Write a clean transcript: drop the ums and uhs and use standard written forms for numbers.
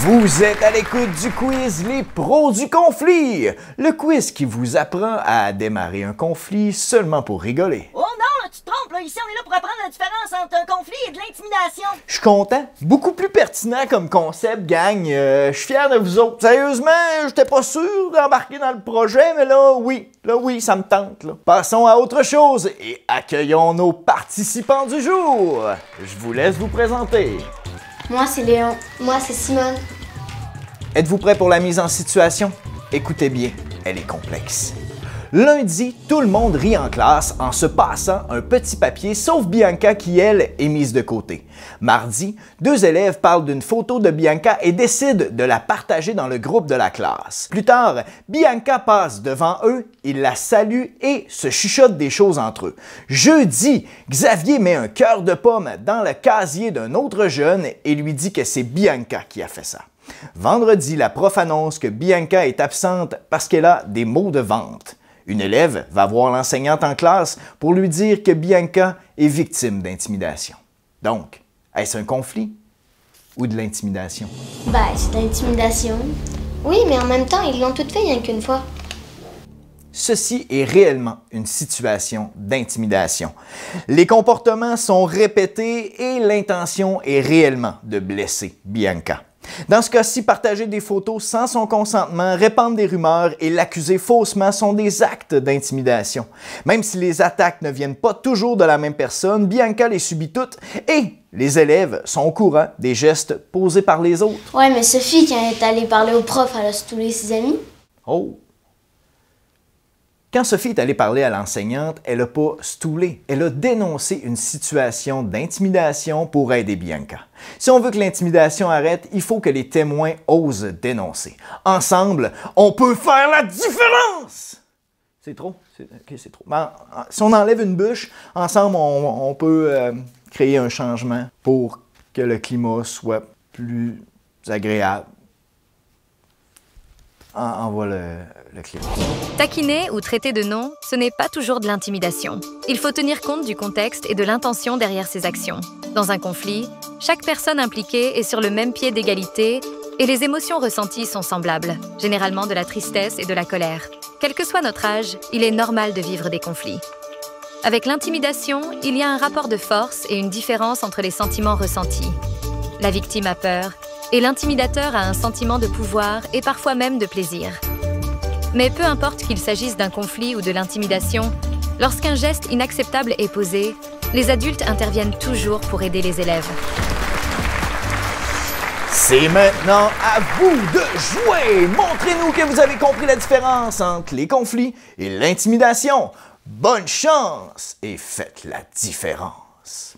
Vous êtes à l'écoute du quiz Les pros du conflit, le quiz qui vous apprend à démarrer un conflit seulement pour rigoler. Oh non, là, tu te trompes, là. Ici on est là pour apprendre la différence entre un conflit et de l'intimidation. Je suis content, beaucoup plus pertinent comme concept, gang. Je suis fier de vous autres. Sérieusement, j'étais pas sûr d'embarquer dans le projet, mais là oui, ça me tente. Là. Passons à autre chose et accueillons nos participants du jour. Je vous laisse vous présenter. Moi, c'est Léon. Moi, c'est Simone. Êtes-vous prêts pour la mise en situation? Écoutez bien, elle est complexe. Lundi, tout le monde rit en classe en se passant un petit papier, sauf Bianca qui, elle, est mise de côté. Mardi, deux élèves parlent d'une photo de Bianca et décident de la partager dans le groupe de la classe. Plus tard, Bianca passe devant eux, il la salue et se chuchote des choses entre eux. Jeudi, Xavier met un cœur de pomme dans le casier d'un autre jeune et lui dit que c'est Bianca qui a fait ça. Vendredi, la prof annonce que Bianca est absente parce qu'elle a des maux de ventre. Une élève va voir l'enseignante en classe pour lui dire que Bianca est victime d'intimidation. Donc, est-ce un conflit ou de l'intimidation? Ben, c'est de l'intimidation. Oui, mais en même temps, ils l'ont toutes fait rien qu'une fois. Ceci est réellement une situation d'intimidation. Les comportements sont répétés et l'intention est réellement de blesser Bianca. Dans ce cas-ci, partager des photos sans son consentement, répandre des rumeurs et l'accuser faussement sont des actes d'intimidation. Même si les attaques ne viennent pas toujours de la même personne, Bianca les subit toutes et les élèves sont au courant des gestes posés par les autres. Ouais, mais Sophie, quand elle est allée parler au prof, elle a stoulé ses amis. Oh! Quand Sophie est allée parler à l'enseignante, elle n'a pas stoulé. Elle a dénoncé une situation d'intimidation pour aider Bianca. Si on veut que l'intimidation arrête, il faut que les témoins osent dénoncer. Ensemble, on peut faire la différence! C'est trop? Ok, c'est trop. Ben, si on enlève une bûche, ensemble, on peut créer un changement pour que le climat soit plus agréable. Envoie le clip. Taquiner ou traiter de nom, ce n'est pas toujours de l'intimidation. Il faut tenir compte du contexte et de l'intention derrière ses actions. Dans un conflit, chaque personne impliquée est sur le même pied d'égalité et les émotions ressenties sont semblables, généralement de la tristesse et de la colère. Quel que soit notre âge, il est normal de vivre des conflits. Avec l'intimidation, il y a un rapport de force et une différence entre les sentiments ressentis. La victime a peur, et l'intimidateur a un sentiment de pouvoir et parfois même de plaisir. Mais peu importe qu'il s'agisse d'un conflit ou de l'intimidation, lorsqu'un geste inacceptable est posé, les adultes interviennent toujours pour aider les élèves. C'est maintenant à vous de jouer! Montrez-nous que vous avez compris la différence entre les conflits et l'intimidation. Bonne chance et faites la différence!